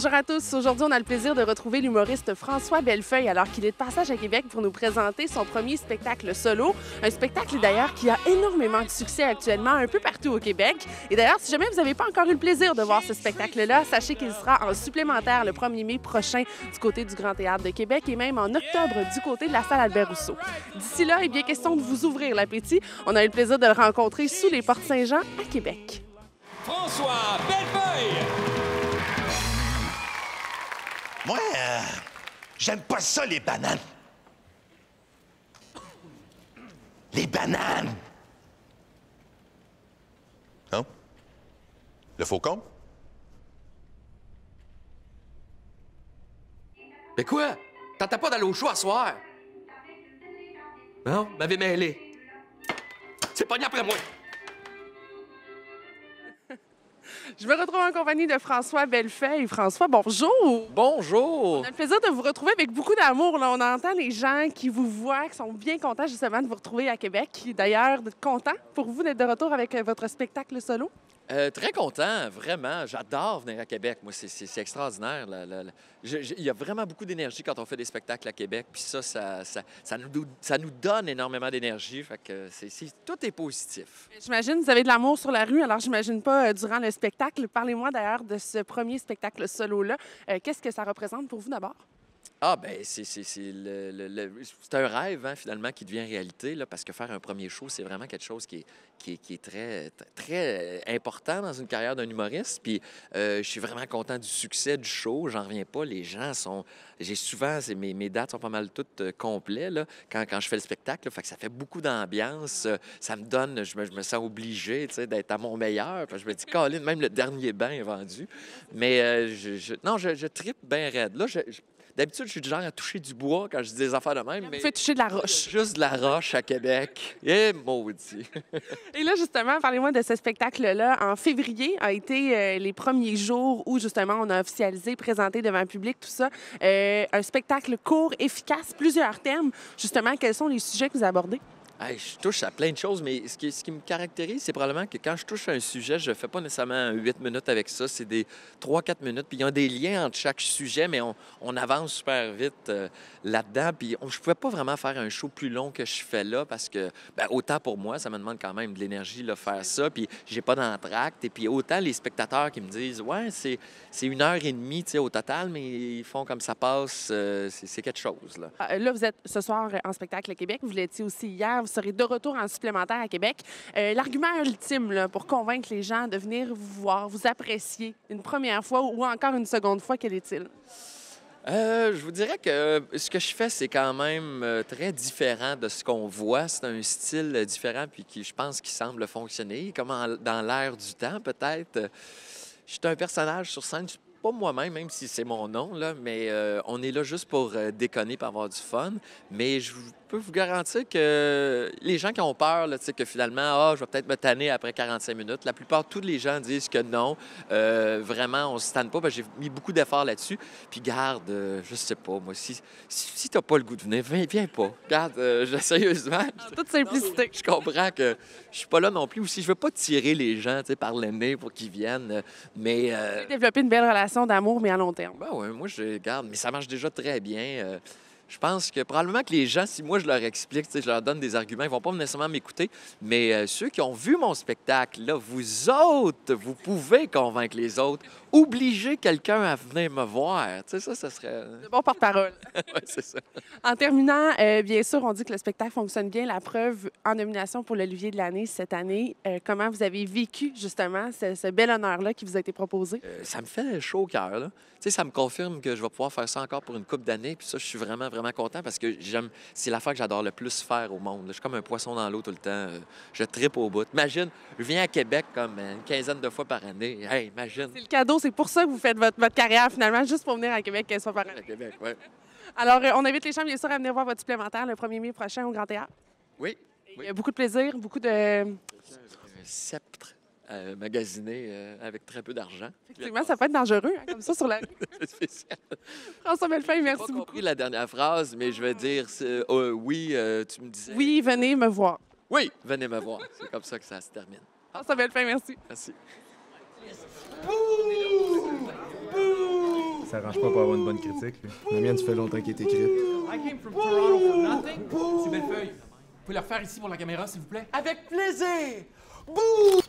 Bonjour à tous. Aujourd'hui, on a le plaisir de retrouver l'humoriste François Bellefeuille alors qu'il est de passage à Québec pour nous présenter son premier spectacle solo. Un spectacle d'ailleurs qui a énormément de succès actuellement un peu partout au Québec. Et d'ailleurs, si jamais vous n'avez pas encore eu le plaisir de voir ce spectacle-là, sachez qu'il sera en supplémentaire le 1er mai prochain du côté du Grand Théâtre de Québec et même en octobre du côté de la salle Albert-Rousseau. D'ici là, il est bien question de vous ouvrir l'appétit. On a eu le plaisir de le rencontrer sous les Portes Saint-Jean à Québec. François Bellefeuille! Moi, j'aime pas ça, les bananes. Les bananes! Non? Le faucon? Mais quoi? T'entends pas d'aller au show à soir? Non? M'avait mêlé. C'est pogné après moi. Je me retrouve en compagnie de François Bellefeuille. François, bonjour! Bonjour! On a le plaisir de vous retrouver avec beaucoup d'amour. Là. On entend les gens qui vous voient, qui sont bien contents justement de vous retrouver à Québec. D'ailleurs, contents pour vous d'être de retour avec votre spectacle solo. Très content, vraiment. J'adore venir à Québec. Moi, c'est extraordinaire. Il y a vraiment beaucoup d'énergie quand on fait des spectacles à Québec. Puis ça nous donne énormément d'énergie. Fait que tout est positif. J'imagine que vous avez de l'amour sur la rue, alors j'imagine pas durant le spectacle. Parlez-moi d'ailleurs de ce premier spectacle solo-là. Qu'est-ce que ça représente pour vous d'abord? Ah, bien, c'est un rêve, hein, finalement, qui devient réalité, là, parce que faire un premier show, c'est vraiment quelque chose qui est très, très important dans une carrière d'un humoriste. Puis, je suis vraiment content du succès du show. J'en reviens pas. Les gens sont... J'ai souvent... Mes dates sont pas mal toutes complètes, là, quand je fais le spectacle. Là, fait que ça fait beaucoup d'ambiance. Ça me donne... Je me sens obligé, tu sais, d'être à mon meilleur. Puis je me dis, Colin, même le dernier bain est vendu. Mais, non, je trippe bien raide. Là, d'habitude, je suis du genre à toucher du bois quand je dis des affaires de même. Vous faites toucher de la roche. Juste de la roche à Québec. Et maudit. Et là, justement, parlez-moi de ce spectacle-là. En février a été les premiers jours où, justement, on a officialisé, présenté devant le public, tout ça. Un spectacle court, efficace, plusieurs thèmes. Justement, quels sont les sujets que vous abordez? Hey, je touche à plein de choses, mais ce qui me caractérise, c'est probablement que quand je touche à un sujet, je ne fais pas nécessairement 8 minutes avec ça. C'est des 3-4 minutes. Puis il y a des liens entre chaque sujet, mais on avance super vite là-dedans. Puis je ne pouvais pas vraiment faire un show plus long que je fais là parce que, autant pour moi, ça me demande quand même de l'énergie de faire ça. Puis j'ai pas d'entracte. Et puis autant les spectateurs qui me disent, ouais, c'est 1h30 au total, mais ils font comme ça passe. C'est quelque chose. Là, vous êtes ce soir en spectacle à Québec. Vous l'étiez aussi hier. Vous serez de retour en supplémentaire à Québec. L'argument ultime là, pour convaincre les gens de venir vous voir, vous apprécier une première fois ou encore une seconde fois, quel est-il? Je vous dirais que ce que je fais, c'est quand même très différent de ce qu'on voit. C'est un style différent puis qui, je pense, qui semble fonctionner, comme dans l'air du temps, peut-être. Je suis un personnage sur scène. Je suis pas moi-même, même si c'est mon nom, là, mais on est là juste pour déconner et avoir du fun. Mais je peux vous garantir que les gens qui ont peur, là, que finalement, je vais peut-être me tanner après 45 minutes, la plupart, tous les gens disent que non. Vraiment, on ne se tanne pas. J'ai mis beaucoup d'efforts là-dessus. Puis garde, je sais pas, moi, si tu n'as pas le goût de venir, viens pas. Garde, sérieusement. En toute simplicité. Je comprends que je suis pas là non plus. Aussi, je veux pas tirer les gens par le nez pour qu'ils viennent, mais... Développer une belle relation d'amour, mais à long terme. Ben oui, moi, je garde, mais ça marche déjà très bien. Je pense que probablement que les gens, si moi je leur explique, je leur donne des arguments, ils vont pas nécessairement m'écouter, mais ceux qui ont vu mon spectacle, là, vous autres, vous pouvez convaincre les autres. Obliger quelqu'un à venir me voir, ça serait... De bon porte-parole. Oui, c'est ça. En terminant, bien sûr, on dit que le spectacle fonctionne bien. La preuve, en nomination pour l'Olivier de l'année cette année. Comment vous avez vécu, justement, ce bel honneur-là qui vous a été proposé? Ça me fait chaud au cœur, là. Ça me confirme que je vais pouvoir faire ça encore pour une couple d'années. Puis ça, je suis vraiment, vraiment content parce que c'est l'affaire que j'adore le plus faire au monde. Je suis comme un poisson dans l'eau tout le temps. Je trippe au bout. Imagine, je viens à Québec comme une quinzaine de fois par année. Hey, imagine. C'est le cadeau. C'est pour ça que vous faites votre carrière, finalement, juste pour venir à Québec 15 fois par année. À Québec, oui. Alors, on invite les gens, bien sûr, à venir voir votre supplémentaire le 1er mai prochain au Grand Théâtre. Oui. Il y a beaucoup de plaisir, beaucoup de... Un sceptre magasiné avec très peu d'argent. Effectivement, ça peut être dangereux, hein, comme ça, sur la rue. C'est spécial. François Bellefeuille, merci J'ai pas beaucoup. compris la dernière phrase, mais je vais dire oui, tu me disais... Oui, venez me voir. Oui, venez me voir. C'est comme ça que ça se termine. François Bellefeuille, merci. Merci. Bouh! Bouh! Ça arrange pas pour avoir une bonne critique, lui. La mienne, ça fait longtemps qu'il est écrite. I came from Toronto for nothing. Monsieur Bellefeuille, vous pouvez le refaire ici pour la caméra, s'il vous plaît? Avec plaisir! Bouh!